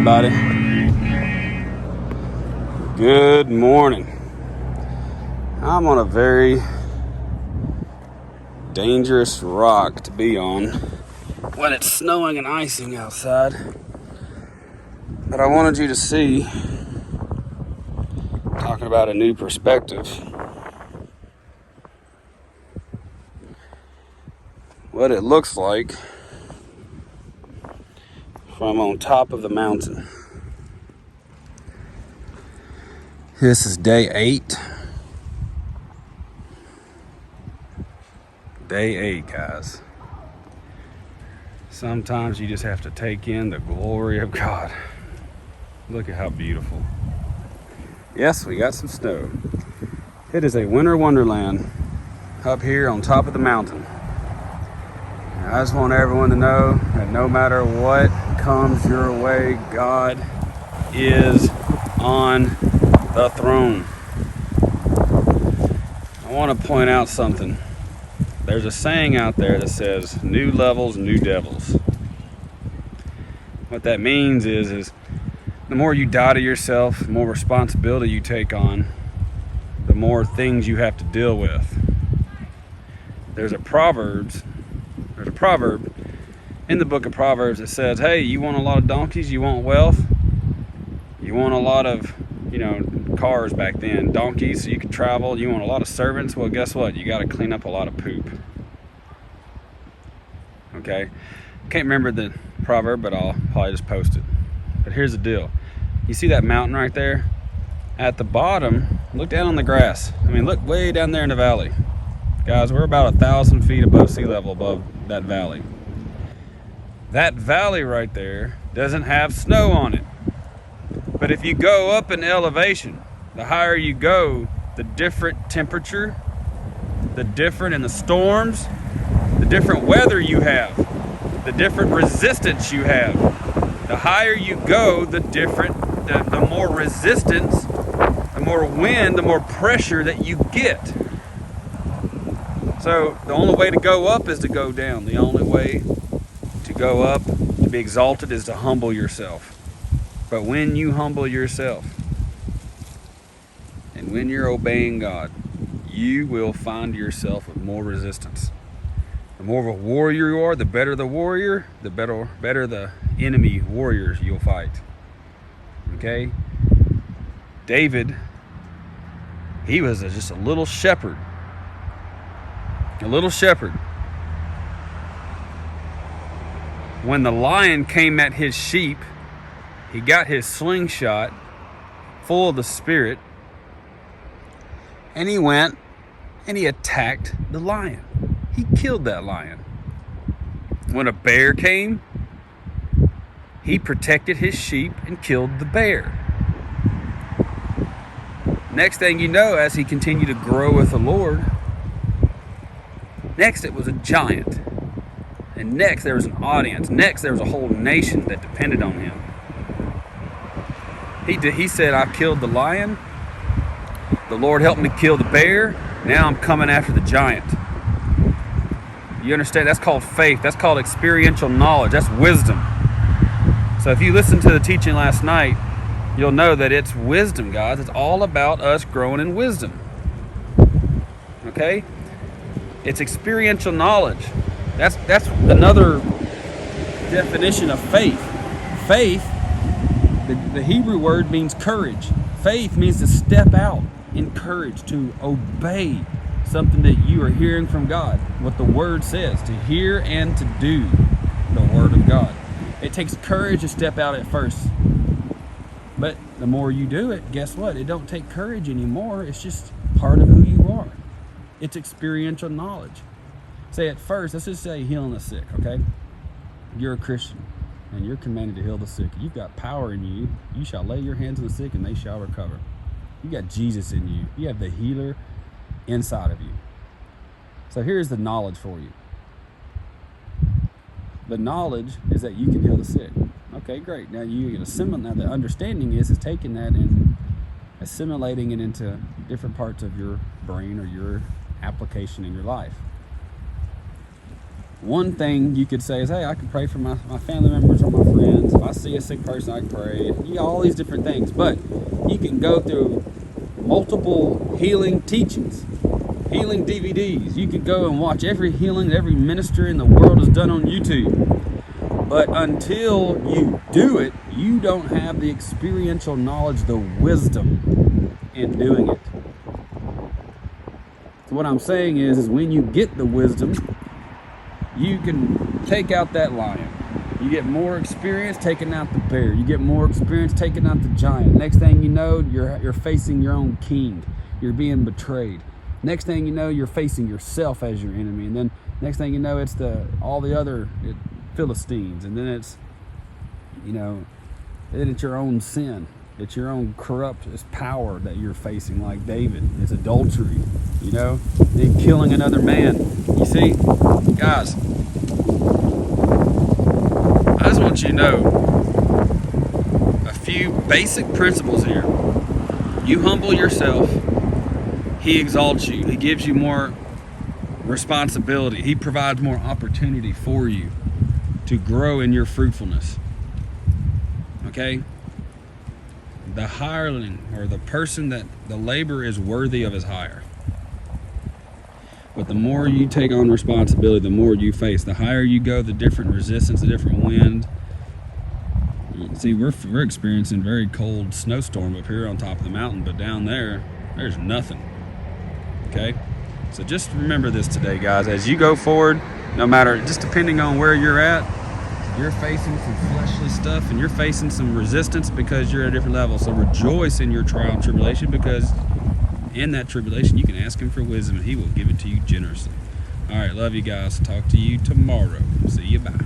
everybody. Good morning. I'm on a very dangerous rock to be on when it's snowing and icing outside. But I wanted you to see, talking about a new perspective, what it looks like from on top of the mountain. This is day 8. Day 8, guys. Sometimes you just have to take in the glory of God. Look at how beautiful. Yes, we got some snow. It is a winter wonderland up here on top of the mountain. I just want everyone to know that no matter what comes your way, God is on the throne. I want to point out something. There's a saying out there that says, new levels, new devils. What that means is the more you die to yourself, the more responsibility you take on, the more things you have to deal with. There's a proverb in the book of Proverbs that says, hey, you want a lot of donkeys, you want wealth, you want a lot of, cars back then, donkeys so you can travel, you want a lot of servants, well, guess what? You got to clean up a lot of poop. Okay? Can't remember the proverb, but I'll probably just post it. But here's the deal. You see that mountain right there? At the bottom, look down on the grass. Look way down there in the valley. Guys, we're about 1,000 feet above sea level above that valley. That valley right there doesn't have snow on it. But if you go up in elevation, the higher you go, the different temperature, the different in the storms, the different weather you have, the different resistance you have. The higher you go, the more resistance, the more wind, the more pressure that you get. So the only way to go up is to go down. The only way to go up, to be exalted, is to humble yourself. But when you humble yourself and when you're obeying God, you will find yourself with more resistance. The more of a warrior you are, the better the warrior, the better the enemy warriors you'll fight. Okay? David, he was just a little shepherd. A little shepherd. When the lion came at his sheep, he got his slingshot full of the Spirit, and he went and he attacked the lion. He killed that lion. When a bear came, he protected his sheep and killed the bear. Next thing you know, as he continued to grow with the Lord, next it was a giant. And next there was an audience. Next there was a whole nation that depended on him. He said, I killed the lion. The Lord helped me kill the bear. Now I'm coming after the giant. You understand? That's called faith. That's called experiential knowledge. That's wisdom. So if you listened to the teaching last night, you'll know that it's wisdom, guys. It's all about us growing in wisdom. Okay? It's experiential knowledge. That's another definition of faith. Faith, the Hebrew word means courage. Faith means to step out in courage, to obey something that you are hearing from God, what the Word says, to hear and to do the Word of God. It takes courage to step out at first. But the more you do it, guess what? It don't take courage anymore. It's just part of who you are. It's experiential knowledge. Say at first, let's just say healing the sick, okay? You're a Christian and you're commanded to heal the sick. You've got power in you. You shall lay your hands on the sick and they shall recover. You got Jesus in you. You have the healer inside of you. So here's the knowledge for you. The knowledge is that you can heal the sick. Okay, great. Now you can assimilate. Now the understanding is taking that and assimilating it into different parts of your brain or your application in your life. One thing you could say is, hey, I can pray for my family members or my friends. If I see a sick person, I pray. All these different things. But you can go through multiple healing teachings, healing DVDs. You could go and watch every healing that every minister in the world has done on YouTube. But until you do it, you don't have the experiential knowledge, the wisdom in doing it. So what I'm saying is when you get the wisdom, you can take out that lion. You get more experience taking out the bear. You get more experience taking out the giant. Next thing you know, you're facing your own king. You're being betrayed. Next thing you know, you're facing yourself as your enemy. And then next thing you know, it's all the other Philistines. And then it's, then it's your own sin. It's your own corrupt power that you're facing, like David. It's adultery, then killing another man. You see, guys, I just want you to know a few basic principles here. You humble yourself, he exalts you. He gives you more responsibility. He provides more opportunity for you to grow in your fruitfulness. Okay? The hireling, or the person that the labor is worthy of his hire. But the more you take on responsibility, the more you face. The higher you go, the different resistance, the different wind. See, we're experiencing very cold snowstorm up here on top of the mountain, but down there, there's nothing. Okay? So just remember this today, guys. As you go forward, no matter, just depending on where you're at, you're facing some fleshly stuff and you're facing some resistance because you're at a different level. So rejoice in your trial and tribulation, because in that tribulation you can ask him for wisdom and he will give it to you generously. All right, love you guys. Talk to you tomorrow. See you. Bye.